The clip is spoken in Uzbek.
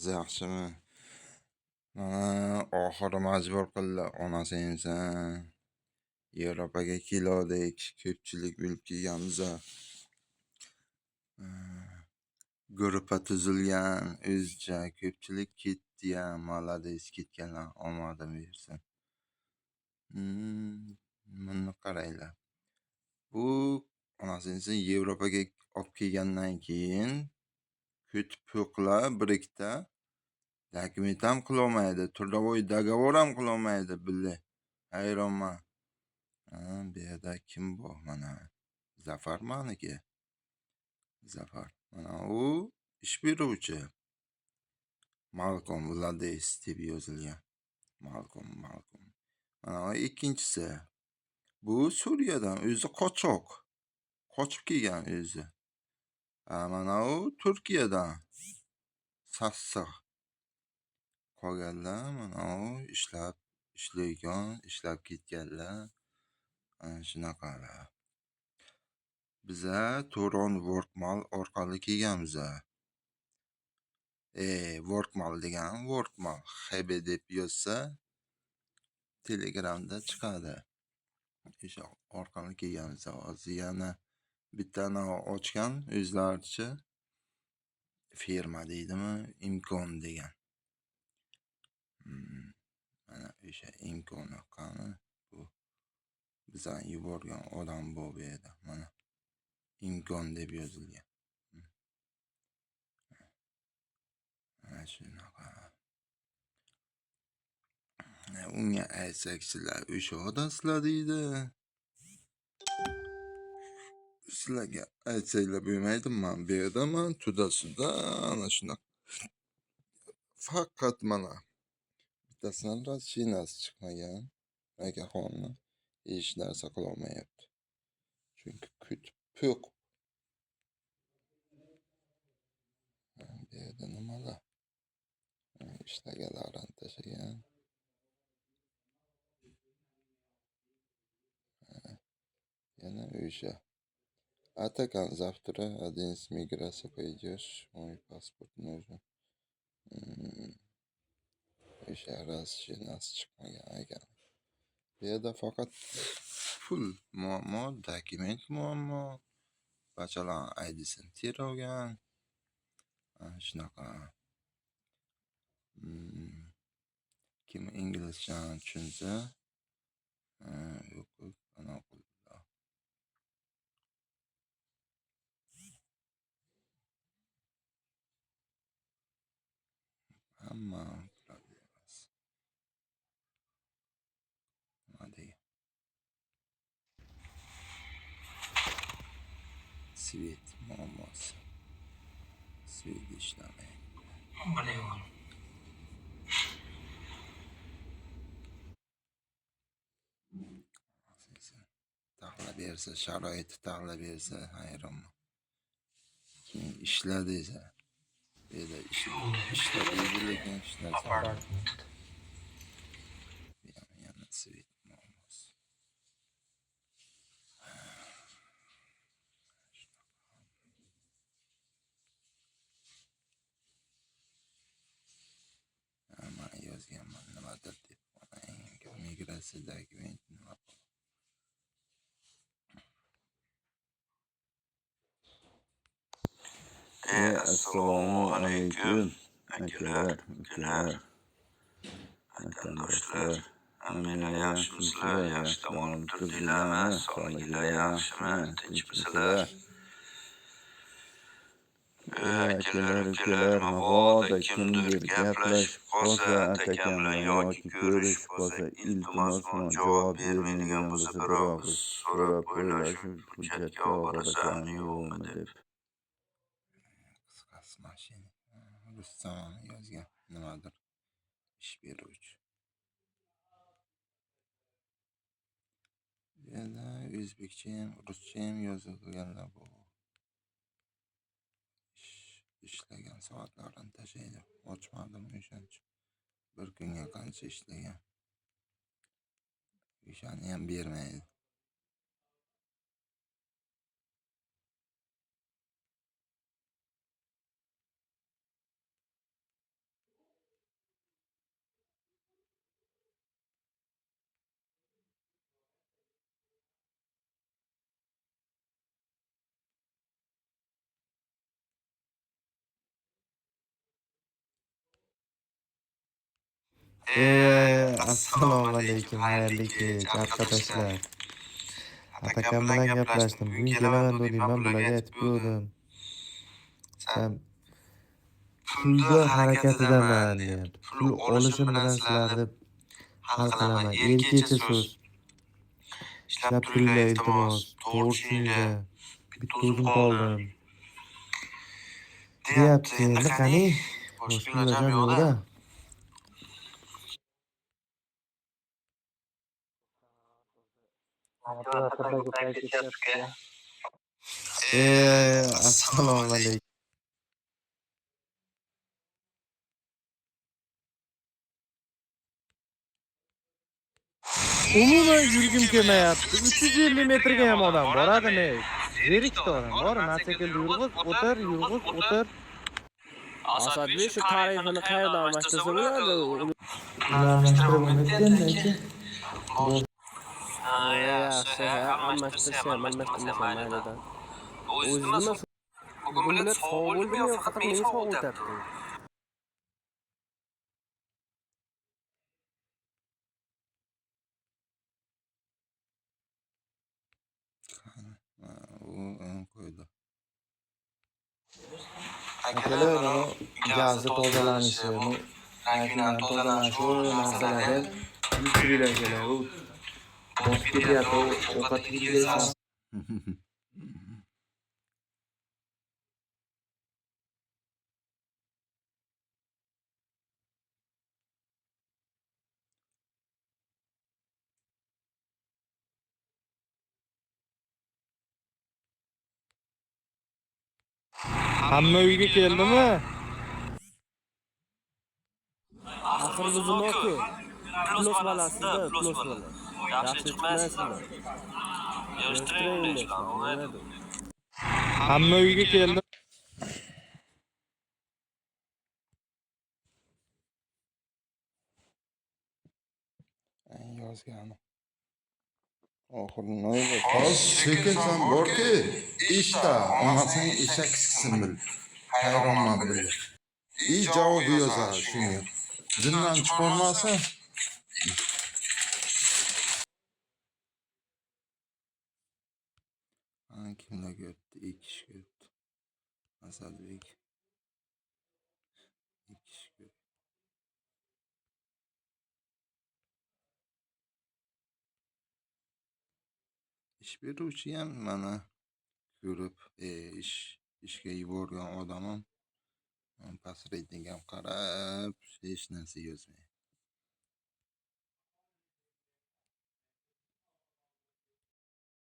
Yaxshimi? Mana oxiri majbur qildi onasi inson. Yevropaga keldik, ko'pchilik bo'lib kelganmiz. Guruhga tuzilgan, o'zicha ko'pchilik ketdi ham, молодец ketganlar omadim bersin. Buni qaranglar. Bu onasi inson Yevropaga olib kelgandan keyin ko'tib-po'qlar birikda dokument ham qilolmaydi, трудовой договор ham qilolmaydi bile. Hayronman. Bu yerda kim bu? Mana Zafar maniki. Zafar. Mana u ish beruvchi. Malcolm Vlades deb yozilgan. Malcolm. Mana u ikkinchisi. Bu Suriyadan o'zi qochoq. Qochib kelgan o'zi. Mana u Turkiyadan. Sassiq. Qolganlar mana u ishlab ketganlar. Shunaqalar. Biza To'ron Workmal orqali kelganmiz. Workmal degan Workmal HB deb yozsa Telegramda chiqadi. O'sha orqali kelganmiz. Hozir yana bittani ochgan o'zlaricha firma deydimi, imkon degan. Mana o'sha imkonni qani bu bizani yuborgan odam bu yerda. Mana imkon deb yozilgan. Shunaqa. Unga aytsak sizlar o'sha odamsizlar deydi. Sizlarga aytsanglar bo'lmaydi, men bu yerdaman, tuda-suda, ana shunaqa. Faqat mana bittasidan rashinasi chiqmagan. Akaxonni hech narsa qilolmayapti. Chunki ko'tib-po'q. Bu yerda nimalar? Ishlaganlarini tashlagan. Yana o'sha. Atakan завтра 11 миграция пойдешь, мой паспорт нужен. O'sha rashinasi chiqmagan ekan. Bu yerda faqat pul muammo, dokument muammo. Bachalar ID'sini tergan. Shunaqa. Kim inglizcha tushunsa, yo'q, ana qildilar. Hamma emas. Nima degan? Svet muammosi. Svet ishlamaydi. Taxlab bersa, sharoiti taxlab bersa, hayronman. Keyin ishla desa, bu yerda ishla deydi, lekin ishlarsa yana svet muammosi. Men yozganman nimadir deb. Migratsiya dokumenti nima? Assalomu alaykum akalar, ukalar, vatandoshlar. Hammalar yaxshimisizlar? Yaxshi olib turdinglarmi? Sog'liginglar yaxshimi? Tinchmisizlar? Akalar, ukalar, mabodo kimdir gaplashib qolsa, atakam bilan yoki ko'rishib qolsa, iltimos bilan javob bermaydigan bo'lsa, bir og'iz so'rab o'ylashib, hujjatga olib borasanmi yo'qmi deb. Qisqasi mashina. Rustam yozgan nimadir ish beruvchi. Yana o'zbekcha ham, ruscha ham yozilganlar bu. Ishlagan soatlarini tashlaydi. Ochmadim o'shancha. Bir kunga qancha ishlagan. O'shani ham bermaydi. Assalomu alaykum, xayrli kech arkadaşlar. Atakam bilan gaplashdim. Bugun kelaman dedim, men bularga aytib ko'rdim. Sen pulda harakatidaman deyapti. Pul olishim bilan sizlarni hal qilaman. Erkecha so'z. Ishlab turinglar iltimos. To'g'ri tushuninglar. Bitta o'zim qoldim. Deyapti. Endi qani? Boshqa ilojam yo'q-da. Assalomu alaykum. Umuman yurgim kelmayapti. 350 metrga ham odam boradimi? Zerikdi odam. Bor, mototsiklda yurg'iz, o'tir. Asadbek shu tarifini qayerdan almashtirsa bo'ladi? Almashtirib olmayotganda Yaxshi, almashtirsa ham almashtirmasa maylidan. O'zi nima bugun bilet sovg'a bo'ldimi yo faqat menga sovg'a o'tyapti? qo'ydi. Akalar, mana gazni tozalanishi, rakvinani tozalanishi, u narsalarni yutib akalar. U bosib ketyapti, ovqat yeysan. Hamma uyga keldimi? Axir bizimku plus balasida, plus balas. Yaxshi chiqmaysizlar. Yig'ishtiring bo'ladi. Hamma uyga keldi. Yozgani. Oxirgi noyda toz sekinsan borki, ishda onasini eshak siksin bil. Hayronman bil. Javob yozar shunga. Dindan chiqarmasa kimlar ko'rdi? Ikki kishi ko'rdi. Asadbek. Ikki kishi ko'rdi. Ish beruvchi ham mana ko'rib, ishga yuborgan odamim past reytingam qarab hech narsa yozmaydi.